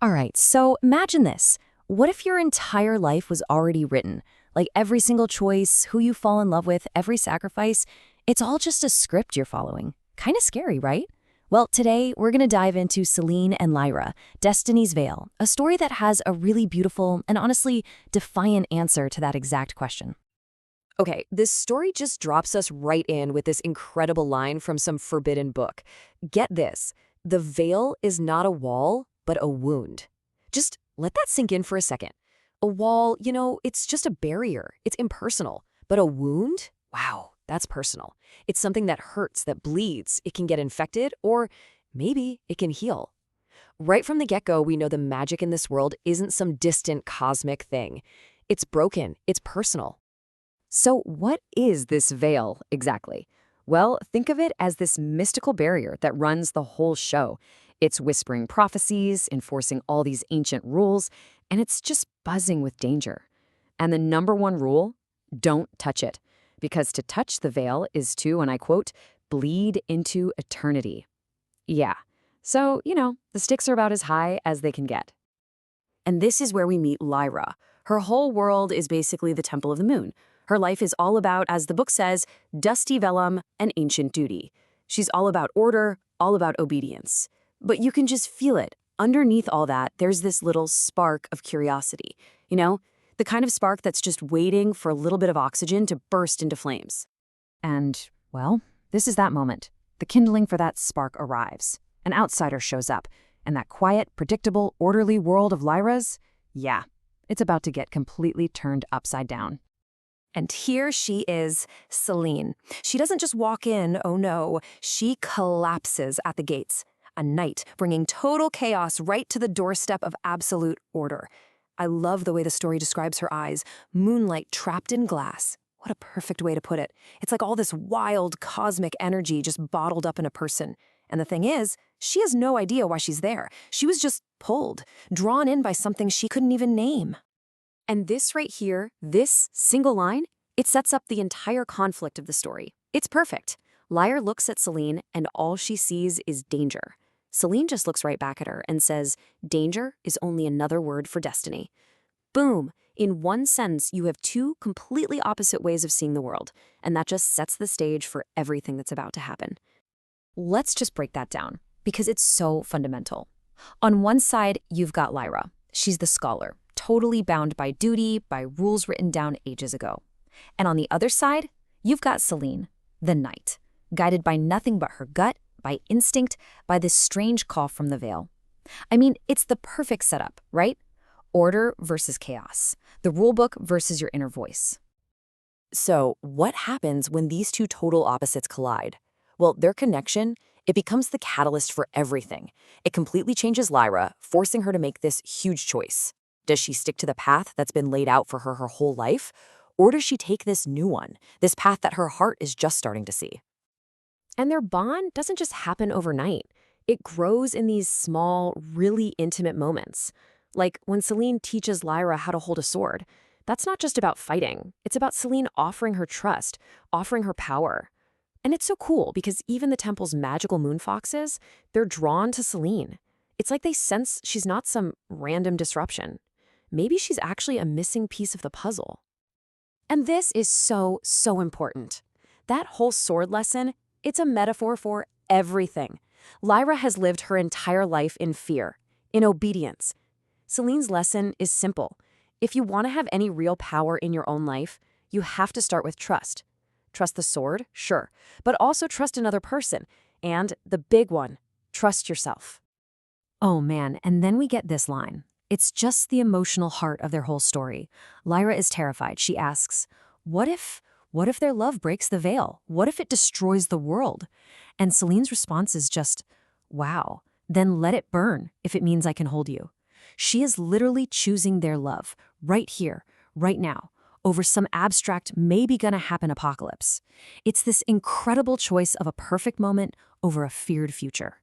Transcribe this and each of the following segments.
All right, so imagine this. What if your entire life was already written? Like every single choice, who you fall in love with, every sacrifice, it's all just a script you're following. Kind of scary, right? Well, today we're going to dive into Celine and Lyra, Destiny's Veil, a story that has a really beautiful and honestly defiant answer to that exact question. Okay, this story just drops us right in with this incredible line from some forbidden book. Get this, the veil is not a wall, but a wound. Just let that sink in for a second. A wall, it's just a barrier. It's impersonal. But a wound? Wow, that's personal. It's something that hurts, that bleeds. It can get infected, or maybe it can heal. Right from the get-go, we know the magic in this world isn't some distant cosmic thing. It's broken. It's personal. So what is this veil exactly? Well, think of it as this mystical barrier that runs the whole show. It's whispering prophecies, enforcing all these ancient rules, and it's just buzzing with danger. And the number one rule? Don't touch it. Because to touch the veil is to, and I quote, bleed into eternity. Yeah. So, the stakes are about as high as they can get. And this is where we meet Lyra. Her whole world is basically the Temple of the Moon. Her life is all about, as the book says, dusty vellum and ancient duty. She's all about order, all about obedience. But you can just feel it. Underneath all that, there's this little spark of curiosity. The kind of spark that's just waiting for a little bit of oxygen to burst into flames. And, well, this is that moment. The kindling for that spark arrives. An outsider shows up. And that quiet, predictable, orderly world of Lyra's, yeah, it's about to get completely turned upside down. And here she is, Celine. She doesn't just walk in, oh no, she collapses at the gates. A knight bringing total chaos right to the doorstep of absolute order. I love the way the story describes her eyes, moonlight trapped in glass. What a perfect way to put it. It's like all this wild, cosmic energy just bottled up in a person. And the thing is, she has no idea why she's there. She was just pulled, drawn in by something she couldn't even name. And this right here, this single line, it sets up the entire conflict of the story. It's perfect. Lyra looks at Celine, and all she sees is danger. Celine just looks right back at her and says, danger is only another word for destiny. Boom! In one sentence, you have two completely opposite ways of seeing the world, and that just sets the stage for everything that's about to happen. Let's just break that down, because it's so fundamental. On one side, you've got Lyra. She's the scholar, totally bound by duty, by rules written down ages ago. And on the other side, you've got Celine, the knight, guided by nothing but her gut, by instinct, by this strange call from the veil. I mean, it's the perfect setup, right? Order versus chaos. The rulebook versus your inner voice. So, what happens when these two total opposites collide? Well, their connection, it becomes the catalyst for everything. It completely changes Lyra, forcing her to make this huge choice. Does she stick to the path that's been laid out for her whole life? Or does she take this new one, this path that her heart is just starting to see? And their bond doesn't just happen overnight. It grows in these small, really intimate moments. Like when Celine teaches Lyra how to hold a sword. That's not just about fighting. It's about Celine offering her trust, offering her power. And it's so cool because even the temple's magical moon foxes, they're drawn to Celine. It's like they sense she's not some random disruption. Maybe she's actually a missing piece of the puzzle. And this is so, so important. That whole sword lesson, it's a metaphor for everything. Lyra has lived her entire life in fear, in obedience. Celine's lesson is simple. If you want to have any real power in your own life, you have to start with trust. Trust the sword, sure, but also trust another person. And the big one, trust yourself. Oh man, and then we get this line. It's just the emotional heart of their whole story. Lyra is terrified. She asks, what if their love breaks the veil? What if it destroys the world? And Celine's response is just, wow, then let it burn if it means I can hold you. She is literally choosing their love, right here, right now, over some abstract, maybe gonna happen apocalypse. It's this incredible choice of a perfect moment over a feared future.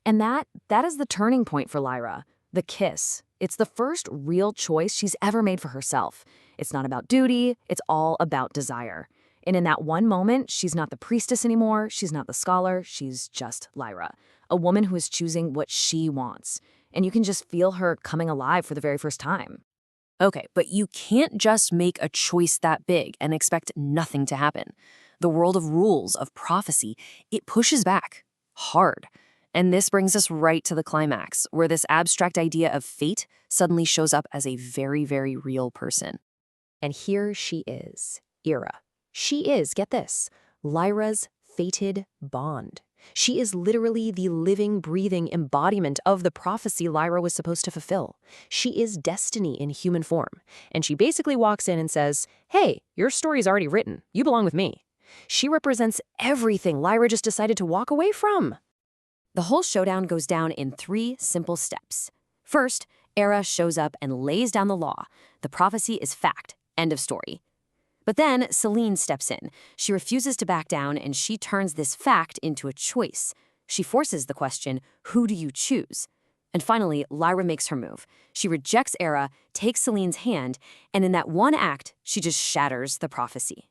And that is the turning point for Lyra, the kiss. It's the first real choice she's ever made for herself. It's not about duty, it's all about desire. And in that one moment, she's not the priestess anymore, she's not the scholar, she's just Lyra, a woman who is choosing what she wants. and you can just feel her coming alive for the very first time. Okay, but you can't just make a choice that big and expect nothing to happen. The world of rules, of prophecy, it pushes back hard. And this brings us right to the climax, where this abstract idea of fate suddenly shows up as a very, very real person. And here she is, Ira. She is, get this, Lyra's fated bond. She is literally the living, breathing embodiment of the prophecy Lyra was supposed to fulfill. She is destiny in human form. And she basically walks in and says, hey, your story's already written. You belong with me. She represents everything Lyra just decided to walk away from. The whole showdown goes down in 3 simple steps. First, Era shows up and lays down the law. The prophecy is fact. End of story. But then Selene steps in. She refuses to back down, and she turns this fact into a choice. She forces the question, who do you choose? And finally, Lyra makes her move. She rejects Era, takes Selene's hand, and in that one act, she just shatters the prophecy.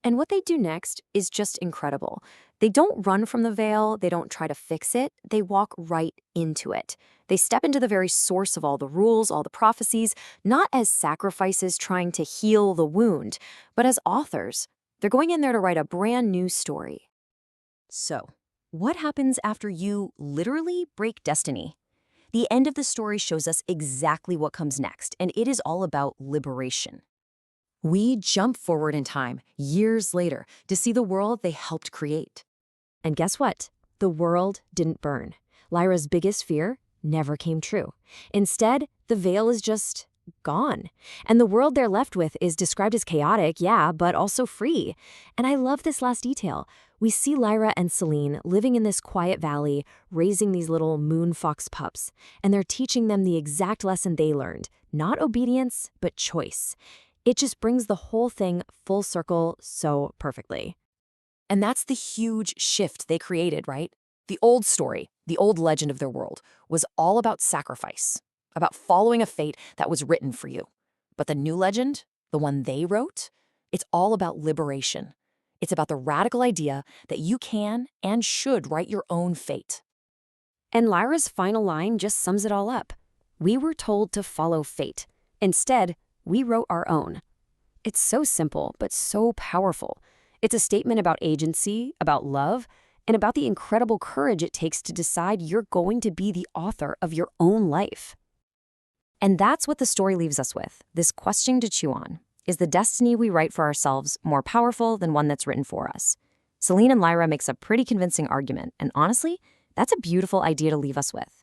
And what they do next is just incredible. They don't run from the veil, they don't try to fix it, they walk right into it. They step into the very source of all the rules, all the prophecies, not as sacrifices trying to heal the wound, but as authors. They're going in there to write a brand new story. So, what happens after you literally break destiny? The end of the story shows us exactly what comes next, and it is all about liberation. We jump forward in time, years later, to see the world they helped create. And guess what? The world didn't burn. Lyra's biggest fear never came true. Instead, the veil is just gone. And the world they're left with is described as chaotic, yeah, but also free. And I love this last detail. We see Lyra and Selene living in this quiet valley, raising these little moon fox pups. And they're teaching them the exact lesson they learned. Not obedience, but choice. It just brings the whole thing full circle so perfectly. And that's the huge shift they created, right? The old story, the old legend of their world, was all about sacrifice, about following a fate that was written for you. But the new legend, the one they wrote, it's all about liberation. It's about the radical idea that you can and should write your own fate. And Lyra's final line just sums it all up. We were told to follow fate. Instead, we wrote our own. It's so simple, but so powerful. It's a statement about agency, about love, and about the incredible courage it takes to decide you're going to be the author of your own life. And that's what the story leaves us with, this question to chew on. Is the destiny we write for ourselves more powerful than one that's written for us? Selene and Lyra makes a pretty convincing argument, and honestly, that's a beautiful idea to leave us with.